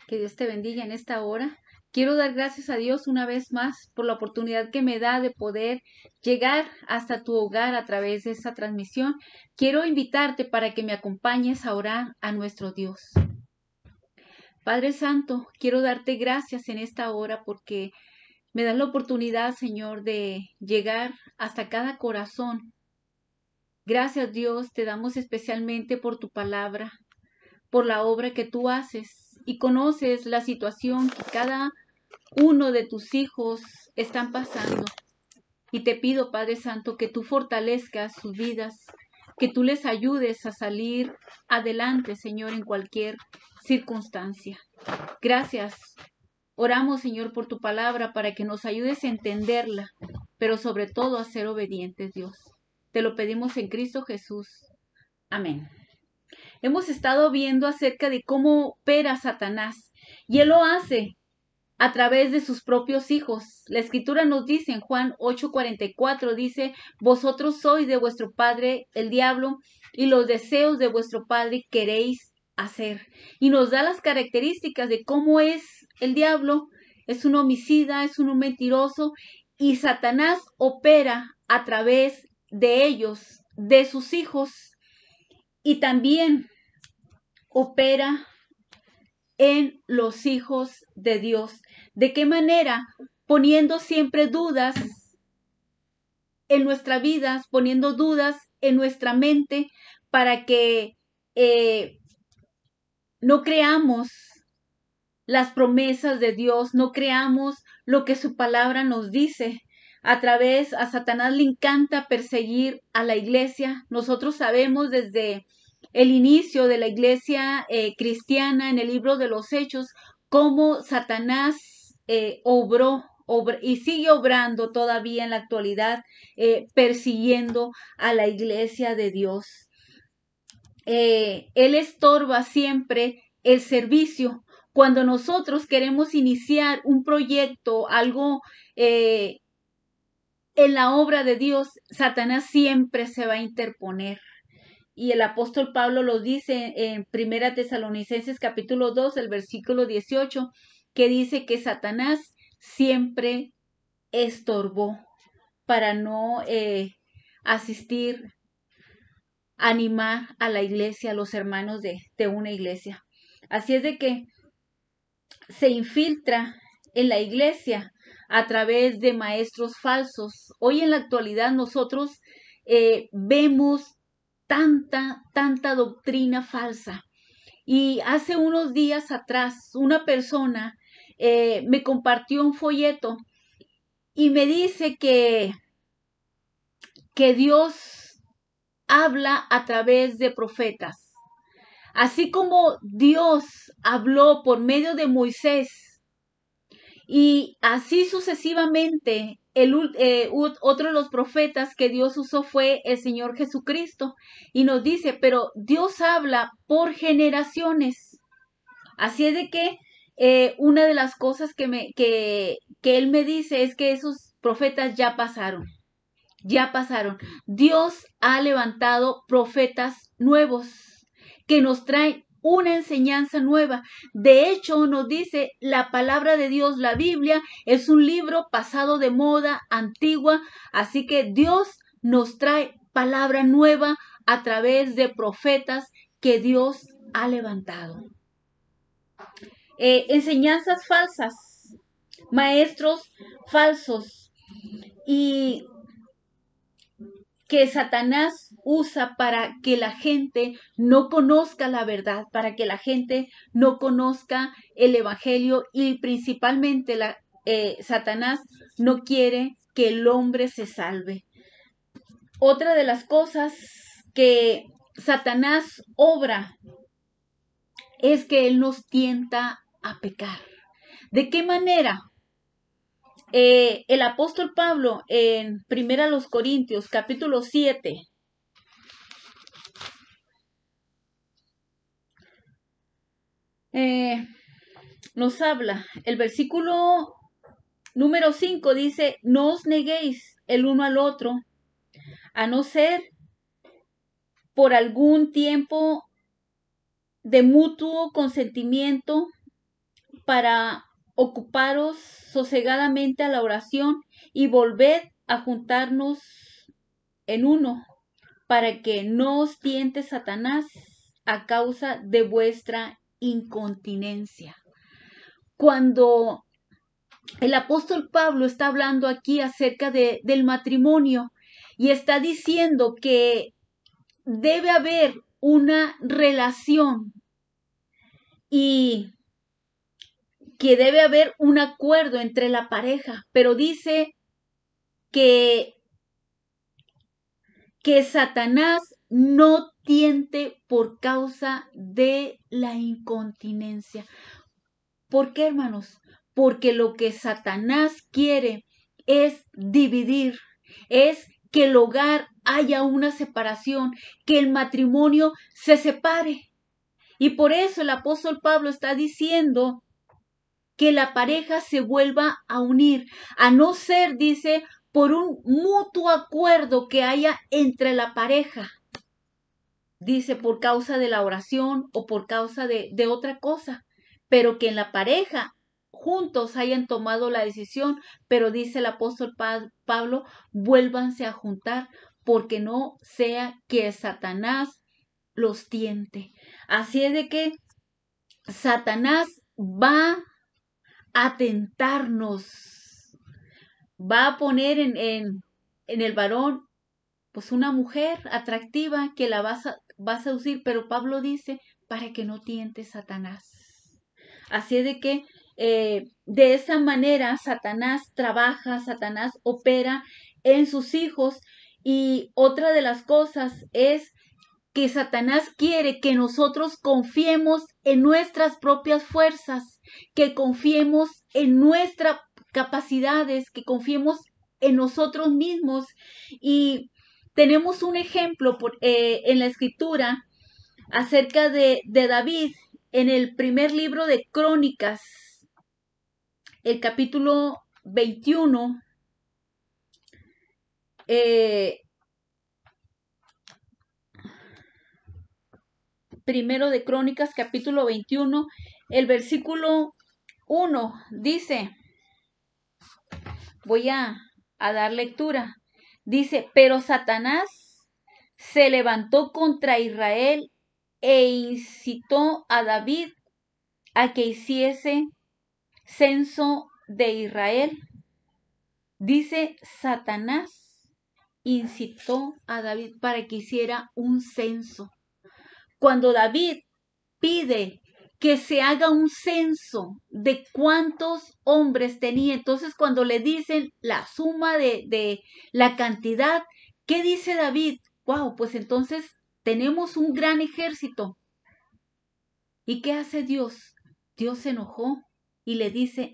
Que Dios te bendiga en esta hora. Quiero dar gracias a Dios una vez más por la oportunidad que me da de poder llegar hasta tu hogar a través de esta transmisión. Quiero invitarte para que me acompañes a orar a nuestro Dios. Padre Santo, quiero darte gracias en esta hora porque me das la oportunidad, Señor, de llegar hasta cada corazón. Gracias, Dios, te damos especialmente por tu palabra, por la obra que tú haces y conoces la situación que cada uno de tus hijos están pasando. Y te pido, Padre Santo, que tú fortalezcas sus vidas, que tú les ayudes a salir adelante, Señor, en cualquier circunstancia. Gracias. Oramos, Señor, por tu palabra para que nos ayudes a entenderla, pero sobre todo a ser obedientes, Dios. Te lo pedimos en Cristo Jesús. Amén. Hemos estado viendo acerca de cómo opera Satanás y él lo hace a través de sus propios hijos. La Escritura nos dice en Juan 8:44, dice, vosotros sois de vuestro padre el diablo y los deseos de vuestro padre queréis hacer. Y nos da las características de cómo es el diablo. Es un homicida, es un mentiroso y Satanás opera a través de ellos, de sus hijos, y también opera en los hijos de Dios. ¿De qué manera? Poniendo siempre dudas en nuestra vida, poniendo dudas en nuestra mente para que no creamos las promesas de Dios, no creamos lo que su palabra nos dice. A Satanás le encanta perseguir a la iglesia. Nosotros sabemos desde el inicio de la iglesia cristiana en el libro de los Hechos cómo Satanás obró y sigue obrando todavía en la actualidad, persiguiendo a la iglesia de Dios. Él estorba siempre el servicio. Cuando nosotros queremos iniciar un proyecto, algo en la obra de Dios, Satanás siempre se va a interponer. Y el apóstol Pablo lo dice en 1 Tesalonicenses capítulo 2, el versículo 18, que dice que Satanás siempre estorbó para no asistir, animar a la iglesia, a los hermanos de una iglesia. Así es de que se infiltra en la iglesia a través de maestros falsos. Hoy en la actualidad nosotros vemos tanta doctrina falsa. Y hace unos días atrás una persona me compartió un folleto y me dice que Dios habla a través de profetas. Así como Dios habló por medio de Moisés y así sucesivamente, otro de los profetas que Dios usó fue el Señor Jesucristo. Y nos dice, pero Dios habla por generaciones. Así es de que una de las cosas que Él me dice es que esos profetas ya pasaron. Ya pasaron. Dios ha levantado profetas nuevos que nos traen una enseñanza nueva. De hecho, nos dice la palabra de Dios, la Biblia, es un libro pasado de moda, antigua, así que Dios nos trae palabra nueva a través de profetas que Dios ha levantado. Enseñanzas falsas, maestros falsos y que Satanás usa para que la gente no conozca la verdad, para que la gente no conozca el evangelio y principalmente Satanás no quiere que el hombre se salve. Otra de las cosas que Satanás obra es que él nos tienta a pecar. ¿De qué manera? El apóstol Pablo en 1 Corintios capítulo 7 nos habla, el versículo número 5 dice, no os neguéis el uno al otro, a no ser por algún tiempo de mutuo consentimiento, para ocuparos sosegadamente a la oración y volved a juntarnos en uno, para que no os tiente Satanás a causa de vuestra incontinencia. Cuando el apóstol Pablo está hablando aquí acerca del matrimonio y está diciendo que debe haber una relación y que debe haber un acuerdo entre la pareja, pero dice que, que Satanás no tiente por causa de la incontinencia. ¿Por qué, hermanos? Porque lo que Satanás quiere es dividir, es que el hogar haya una separación, que el matrimonio se separe. Y por eso el apóstol Pablo está diciendo que la pareja se vuelva a unir, a no ser, dice, por un mutuo acuerdo que haya entre la pareja. Dice, por causa de la oración o por causa de otra cosa, pero que en la pareja juntos hayan tomado la decisión, pero dice el apóstol Pablo, vuélvanse a juntar porque no sea que Satanás los tiente. Así es de que Satanás va a tentarnos, va a poner en el varón pues una mujer atractiva que la va a seducir, pero Pablo dice para que no tiente Satanás. Así es de que de esa manera Satanás trabaja, Satanás opera en sus hijos, y otra de las cosas es que Satanás quiere que nosotros confiemos en nuestras propias fuerzas, que confiemos en nuestras capacidades, que confiemos en nosotros mismos. Y tenemos un ejemplo en la escritura acerca de David en el primer libro de Crónicas, el capítulo 21. Primero de Crónicas, capítulo 21, el versículo 1 dice, voy a dar lectura, dice, pero Satanás se levantó contra Israel e incitó a David a que hiciese censo de Israel. Dice, Satanás incitó a David para que hiciera un censo. Cuando David pide que se haga un censo de cuántos hombres tenía, entonces cuando le dicen la suma de la cantidad, ¿qué dice David? Wow, pues entonces tenemos un gran ejército. ¿Y qué hace Dios? Dios se enojó y le dice,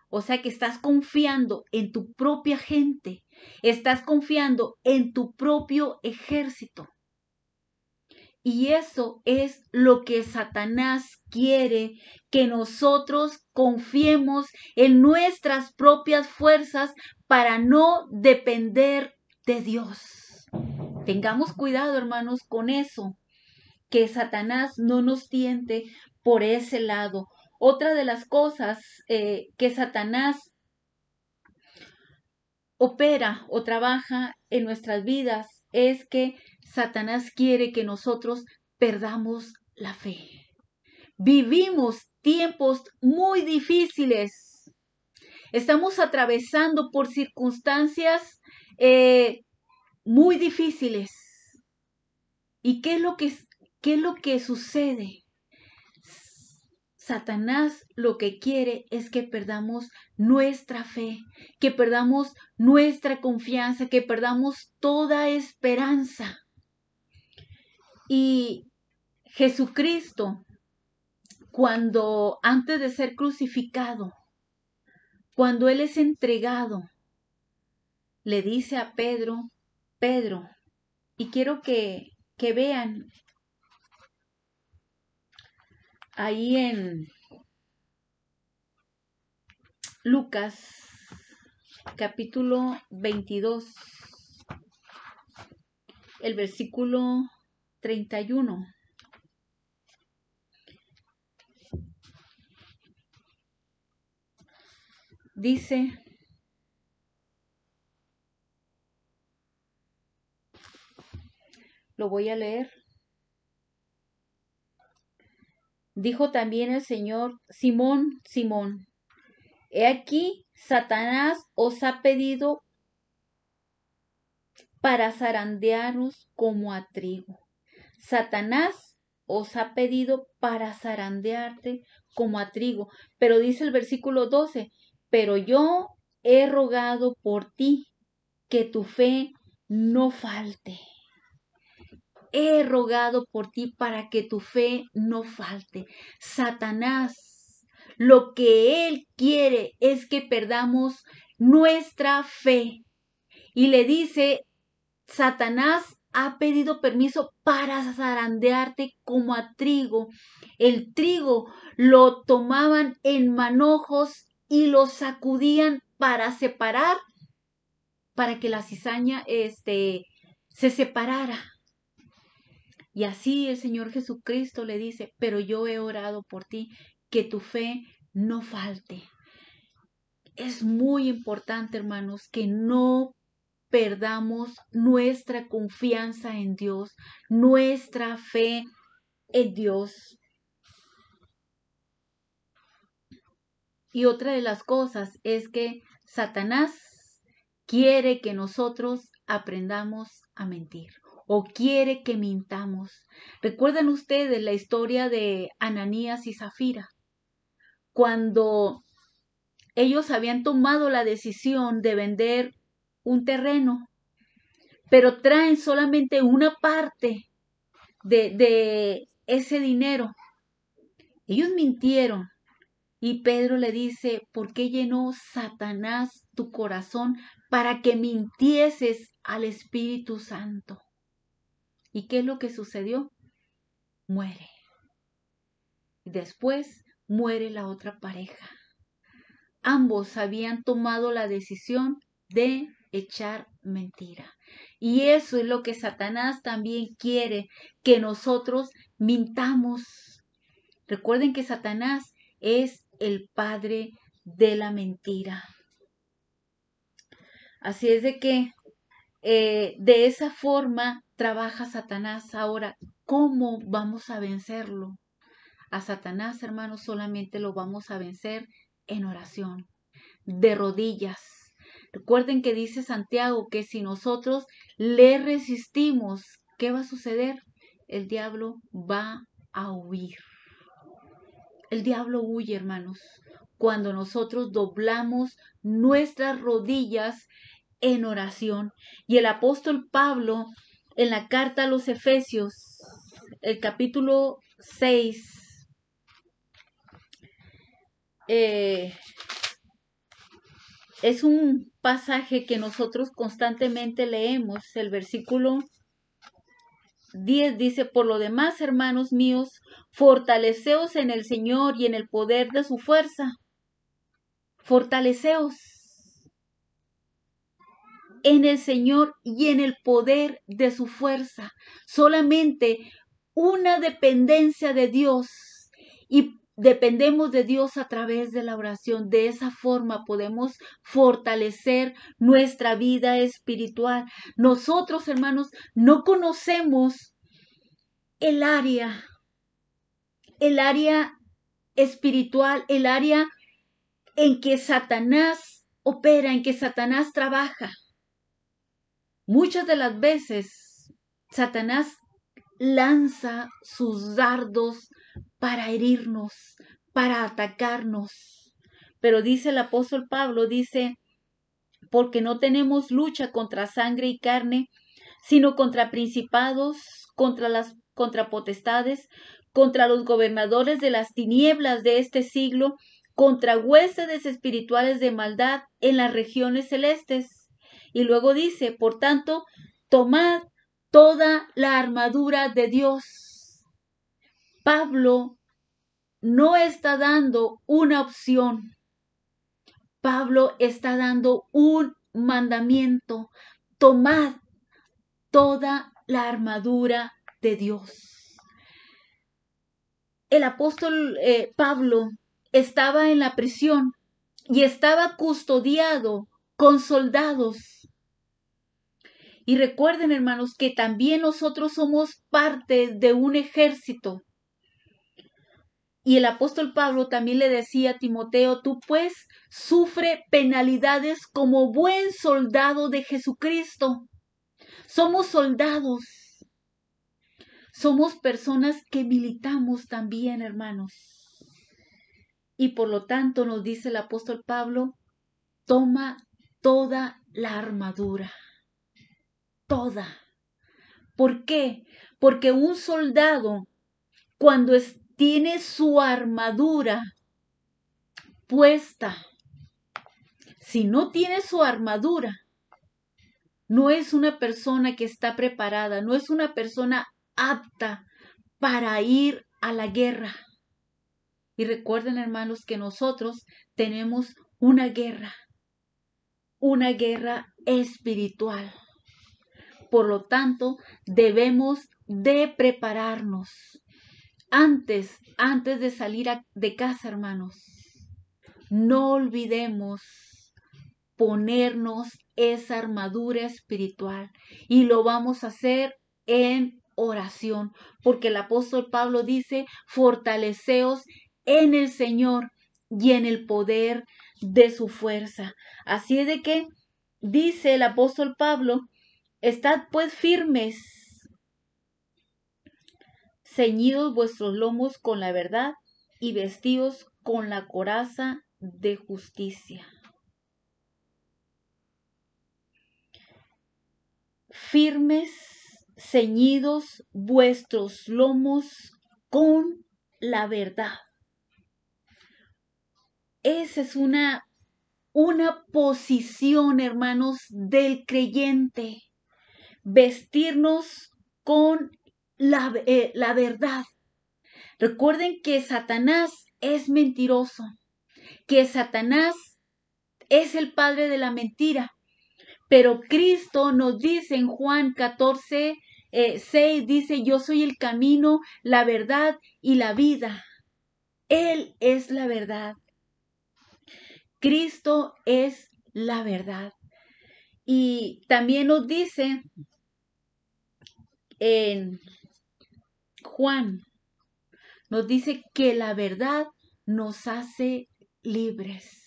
o sea que estás confiando en tu propia gente, estás confiando en tu propio ejército. Y eso es lo que Satanás quiere, que nosotros confiemos en nuestras propias fuerzas para no depender de Dios. Tengamos cuidado, hermanos, con eso, que Satanás no nos tiente por ese lado. Otra de las cosas que Satanás opera o trabaja en nuestras vidas es que Satanás quiere que nosotros perdamos la fe. Vivimos tiempos muy difíciles. Estamos atravesando por circunstancias muy difíciles. ¿Y qué es lo que sucede? Satanás lo que quiere es que perdamos nuestra fe, que perdamos nuestra confianza, que perdamos toda esperanza. Y Jesucristo, cuando antes de ser crucificado, cuando Él es entregado, le dice a Pedro, Pedro, y quiero que vean ahí en Lucas capítulo 22, el versículo 31. dice, lo voy a leer. Dijo también el Señor: Simón, Simón, he aquí, Satanás os ha pedido para zarandearos como a trigo. Satanás os ha pedido para zarandearte como a trigo. Pero dice el versículo 12, pero yo he rogado por ti que tu fe no falte. He rogado por ti para que tu fe no falte. Satanás, lo que él quiere es que perdamos nuestra fe. Y le dice, Satanás ha pedido permiso para zarandearte como a trigo. El trigo lo tomaban en manojos y lo sacudían para separar, para que la cizaña se separara. Y así el Señor Jesucristo le dice, pero yo he orado por ti, que tu fe no falte. Es muy importante, hermanos, que no perdamos nuestra confianza en Dios, nuestra fe en Dios. Y otra de las cosas es que Satanás quiere que nosotros aprendamos a mentir o quiere que mintamos. ¿Recuerdan ustedes la historia de Ananías y Zafira? Cuando ellos habían tomado la decisión de vender un terreno, pero traen solamente una parte de ese dinero. Ellos mintieron. Y Pedro le dice, ¿por qué llenó Satanás tu corazón para que mintieses al Espíritu Santo? ¿Y qué es lo que sucedió? Muere. Y después muere la otra pareja. Ambos habían tomado la decisión de echar mentira. Y eso es lo que Satanás también quiere, que nosotros mintamos. Recuerden que Satanás es el padre de la mentira. Así es de que de esa forma trabaja Satanás. Ahora, ¿cómo vamos a vencerlo? A Satanás, hermanos, solamente lo vamos a vencer en oración, de rodillas. Recuerden que dice Santiago que si nosotros le resistimos, ¿qué va a suceder? El diablo va a huir. El diablo huye, hermanos, cuando nosotros doblamos nuestras rodillas en oración. Y el apóstol Pablo, en la carta a los Efesios, el capítulo 6, es un pasaje que nosotros constantemente leemos. El versículo 10 dice, por lo demás, hermanos míos, fortaleceos en el Señor y en el poder de su fuerza. Fortaleceos en el Señor y en el poder de su fuerza. Solamente una dependencia de Dios, y dependemos de Dios a través de la oración. De esa forma podemos fortalecer nuestra vida espiritual. Nosotros, hermanos, no conocemos el área espiritual, el área en que Satanás opera, en que Satanás trabaja. Muchas de las veces Satanás lanza sus dardos para herirnos, para atacarnos. Pero dice el apóstol Pablo, dice, porque no tenemos lucha contra sangre y carne, sino contra principados, contra potestades, contra los gobernadores de las tinieblas de este siglo, contra huestes espirituales de maldad en las regiones celestes. Y luego dice, por tanto, tomad toda la armadura de Dios. Pablo no está dando una opción. Pablo está dando un mandamiento. Tomad toda la armadura de Dios. El apóstol Pablo estaba en la prisión y estaba custodiado con soldados. Y recuerden, hermanos, que también nosotros somos parte de un ejército. Y el apóstol Pablo también le decía a Timoteo, tú pues sufre penalidades como buen soldado de Jesucristo. Somos soldados. Somos personas que militamos también, hermanos. Y por lo tanto nos dice el apóstol Pablo, toma toda la armadura. Toda. ¿Por qué? Porque un soldado, cuando tiene su armadura puesta, si no tiene su armadura, no es una persona que está preparada, no es una persona apta para ir a la guerra. Y recuerden, hermanos, que nosotros tenemos una guerra espiritual. Por lo tanto, debemos de prepararnos antes de salir de casa, hermanos. No olvidemos ponernos esa armadura espiritual y lo vamos a hacer en oración, porque el apóstol Pablo dice, fortaleceos en el Señor y en el poder de su fuerza. Así es de que dice el apóstol Pablo, estad pues firmes, ceñidos vuestros lomos con la verdad y vestidos con la coraza de justicia. Firmes, ceñidos vuestros lomos con la verdad. Esa es una posición, hermanos, del creyente. Vestirnos con la verdad. Recuerden que Satanás es mentiroso, que Satanás es el padre de la mentira. Pero Cristo nos dice en Juan 14, 6, dice, yo soy el camino, la verdad y la vida. Él es la verdad. Cristo es la verdad. Y también nos dice en Juan, nos dice que la verdad nos hace libres.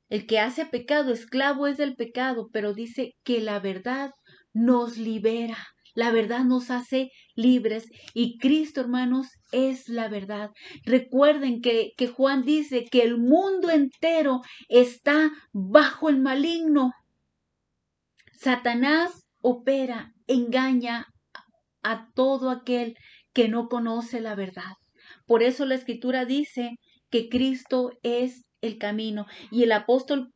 El que hace pecado, esclavo es del pecado, pero dice que la verdad nos libera. La verdad nos hace libres y Cristo, hermanos, es la verdad. Recuerden que Juan dice que el mundo entero está bajo el maligno. Satanás opera, engaña a todo aquel que no conoce la verdad. Por eso la Escritura dice que Cristo es el camino y el apóstol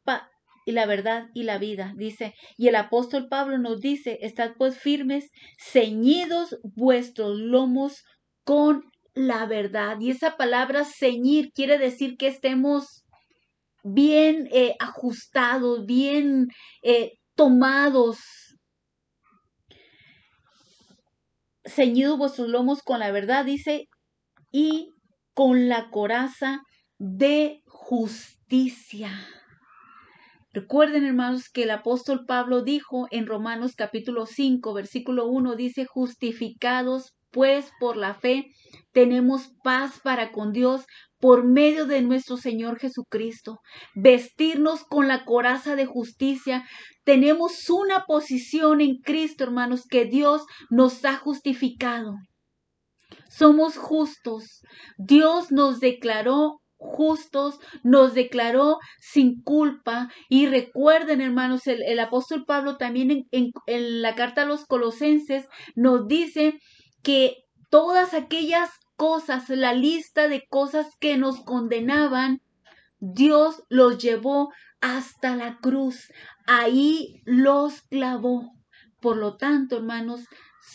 y la verdad y la vida, dice, y el apóstol Pablo nos dice, estad pues firmes, ceñidos vuestros lomos con la verdad. Y esa palabra ceñir quiere decir que estemos bien ajustados, bien tomados. Ceñidos vuestros lomos con la verdad, dice, y con la coraza de justicia. Recuerden, hermanos, que el apóstol Pablo dijo en Romanos capítulo 5, versículo 1, dice, justificados pues por la fe, tenemos paz para con Dios por medio de nuestro Señor Jesucristo. Vestirnos con la coraza de justicia. Tenemos una posición en Cristo, hermanos, que Dios nos ha justificado. Somos justos. Dios nos declaró justos, nos declaró sin culpa. Y recuerden, hermanos, el apóstol Pablo también en la carta a los Colosenses nos dice que todas aquellas cosas, la lista de cosas que nos condenaban, Dios los llevó hasta la cruz. Ahí los clavó. Por lo tanto, hermanos,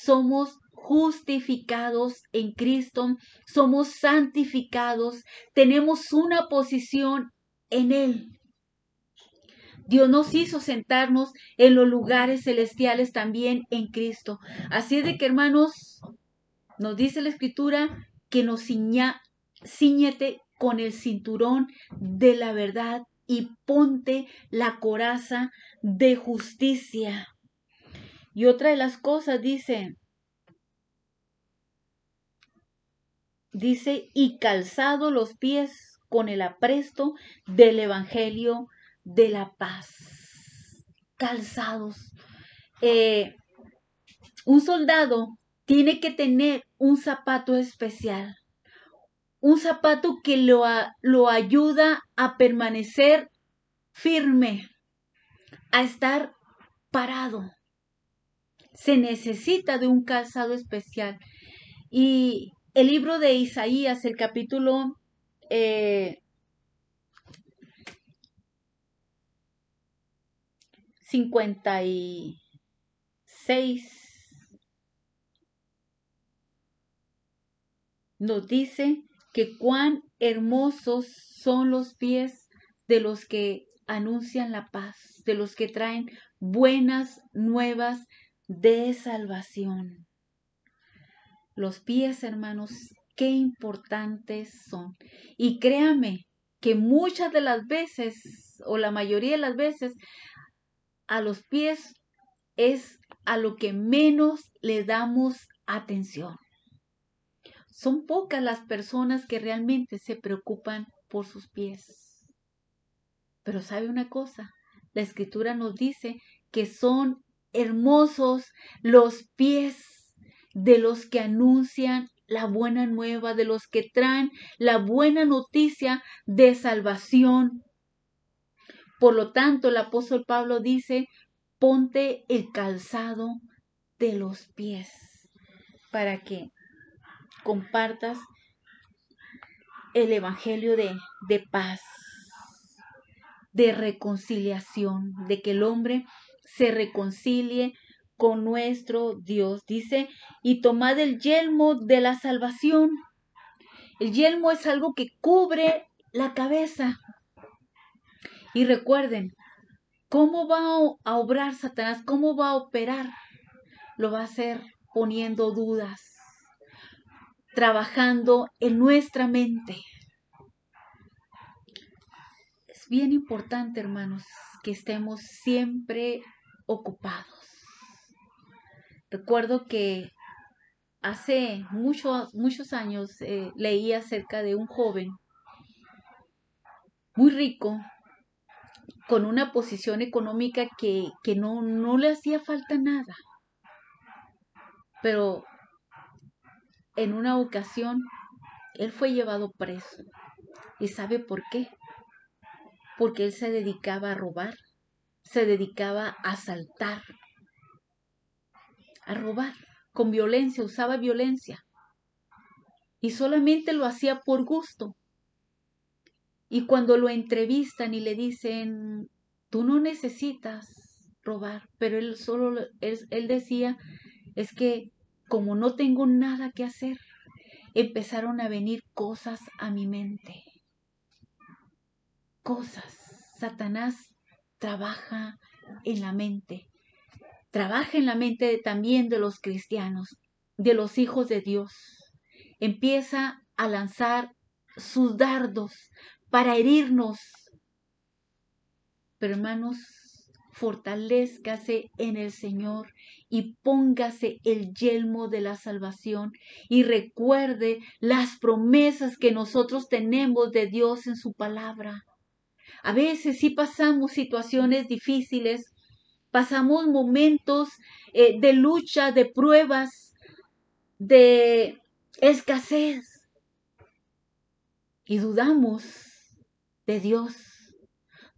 somos justificados en Cristo, somos santificados, tenemos una posición en Él. Dios nos hizo sentarnos en los lugares celestiales también en Cristo. Así es de que, hermanos, nos dice la Escritura que nos ciñete con el cinturón de la verdad y ponte la coraza de justicia. Y otra de las cosas dice, y calzado los pies con el apresto del evangelio de la paz. Calzados. Un soldado tiene que tener un zapato especial, un zapato que lo ayuda a permanecer firme, a estar parado. Se necesita de un calzado especial. Y el libro de Isaías, el capítulo 56, nos dice que cuán hermosos son los pies de los que anuncian la paz, de los que traen buenas nuevas de salvación. Los pies, hermanos, qué importantes son. Y créame que muchas de las veces, o la mayoría de las veces, a los pies es a lo que menos le damos atención. Son pocas las personas que realmente se preocupan por sus pies. Pero ¿sabe una cosa? La Escritura nos dice que son hermosos los pies de los que anuncian la buena nueva, de los que traen la buena noticia de salvación. Por lo tanto, el apóstol Pablo dice, ponte el calzado de los pies para que compartas el evangelio de paz, de reconciliación, de que el hombre se reconcilie con nuestro Dios. Dice, y tomad el yelmo de la salvación. El yelmo es algo que cubre la cabeza. Y recuerden, ¿cómo va a obrar Satanás? ¿Cómo va a operar? Lo va a hacer poniendo dudas, trabajando en nuestra mente. Es bien importante, hermanos, que estemos siempre ocupados. Recuerdo que hace muchos años leí acerca de un joven muy rico, con una posición económica que no le hacía falta nada. Pero en una ocasión, él fue llevado preso. ¿Y sabe por qué? Porque él se dedicaba a robar, se dedicaba a asaltar, a robar, con violencia, usaba violencia. Y solamente lo hacía por gusto. Y cuando lo entrevistan y le dicen, tú no necesitas robar, pero él decía, es que como no tengo nada que hacer, empezaron a venir cosas a mi mente. Cosas. Satanás trabaja en la mente. Trabaja en la mente también de los cristianos, de los hijos de Dios. Empieza a lanzar sus dardos para herirnos. Pero hermanos, fortalézcase en el Señor y póngase el yelmo de la salvación y recuerde las promesas que nosotros tenemos de Dios en su palabra. A veces sí pasamos situaciones difíciles, pasamos momentos de lucha, de pruebas, de escasez y dudamos de Dios.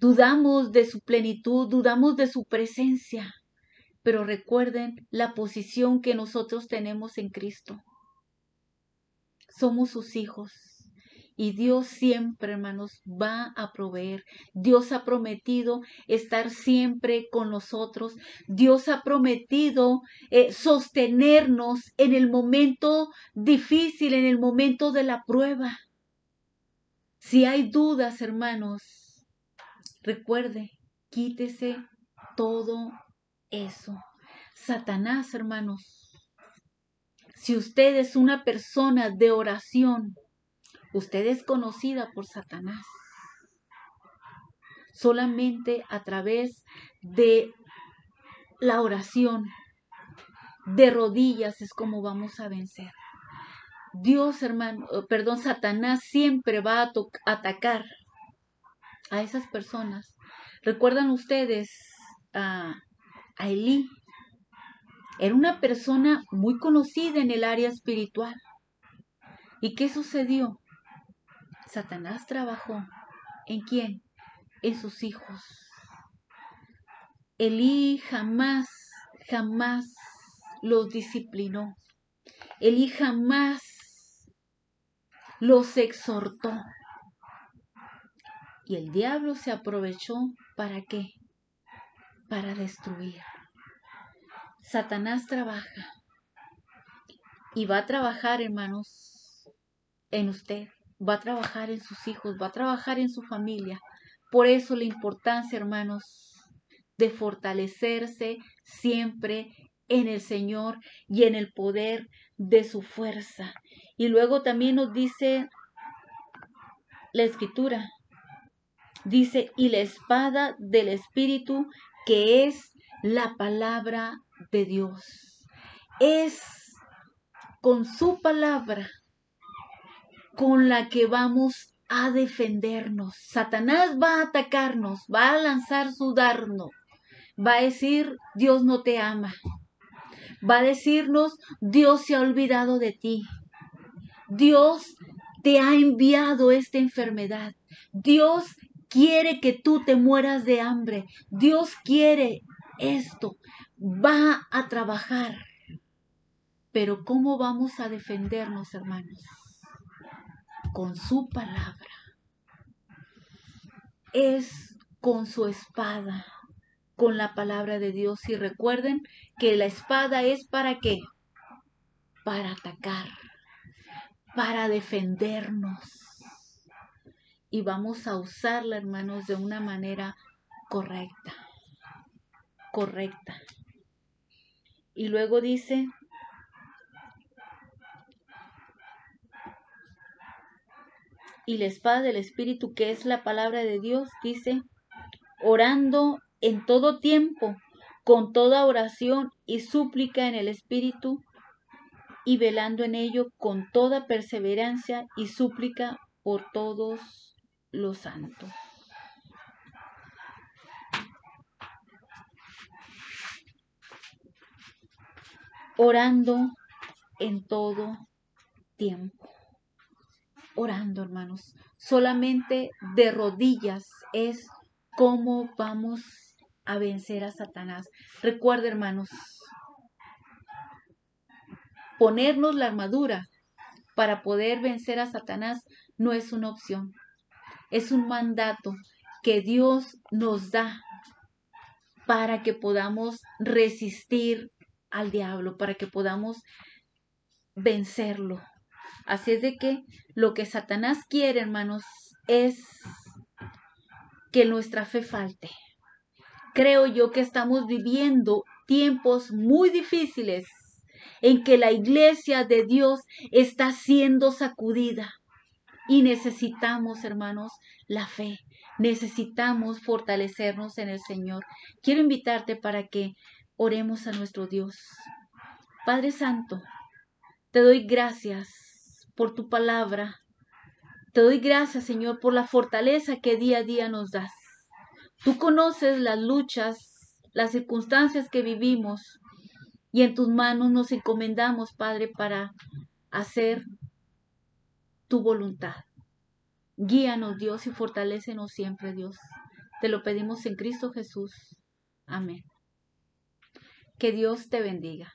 Dudamos de su plenitud, dudamos de su presencia, pero recuerden la posición que nosotros tenemos en Cristo. Somos sus hijos y Dios siempre, hermanos, va a proveer. Dios ha prometido estar siempre con nosotros. Dios ha prometido sostenernos en el momento difícil, en el momento de la prueba. Si hay dudas, hermanos, recuerde, quítese todo eso. Satanás, hermanos, si usted es una persona de oración, Usted es conocida por Satanás. Solamente a través de la oración, de rodillas, es como vamos a vencer. Satanás siempre va a atacar a esas personas. ¿Recuerdan ustedes a Elí? Era una persona muy conocida en el área espiritual. ¿Y qué sucedió? Satanás trabajó. ¿En quién? En sus hijos. Elí jamás los disciplinó. Elí jamás los exhortó. Y el diablo se aprovechó, ¿para qué? Para destruir. Satanás trabaja. Y va a trabajar, hermanos, en usted. Va a trabajar en sus hijos, va a trabajar en su familia. Por eso la importancia, hermanos, de fortalecerse siempre en el Señor y en el poder de su fuerza. Y luego también nos dice la Escritura, dice, y la espada del Espíritu, que es la palabra de Dios. Es con su palabra con la que vamos a defendernos. Satanás va a atacarnos, va a lanzar su dardo, va a decir, Dios no te ama. Va a decirnos, Dios se ha olvidado de ti. Dios te ha enviado esta enfermedad. Dios quiere que tú te mueras de hambre. Dios quiere esto. Va a trabajar. Pero ¿cómo vamos a defendernos, hermanos? Con su palabra. Es con su espada, con la palabra de Dios. Y recuerden que la espada es ¿para qué? Para atacar, para defendernos. Y vamos a usarla, hermanos, de una manera correcta. Y luego dice, y la espada del Espíritu, que es la palabra de Dios, dice, orando en todo tiempo, con toda oración y súplica en el Espíritu, y velando en ello con toda perseverancia y súplica por todos los santos. Orando en todo tiempo. Orando, hermanos. Solamente de rodillas es como vamos a vencer a Satanás. Recuerda, hermanos, ponernos la armadura para poder vencer a Satanás no es una opción. Es un mandato que Dios nos da para que podamos resistir al diablo, para que podamos vencerlo. Así es de que lo que Satanás quiere, hermanos, es que nuestra fe falte. Creo yo que estamos viviendo tiempos muy difíciles en que la iglesia de Dios está siendo sacudida. Y necesitamos, hermanos, la fe. Necesitamos fortalecernos en el Señor. Quiero invitarte para que oremos a nuestro Dios. Padre Santo, te doy gracias por tu palabra. Te doy gracias, Señor, por la fortaleza que día a día nos das. Tú conoces las luchas, las circunstancias que vivimos, y en tus manos nos encomendamos, Padre, para hacer tu voluntad. Guíanos, Dios, y fortalécenos siempre, Dios. Te lo pedimos en Cristo Jesús. Amén. Que Dios te bendiga.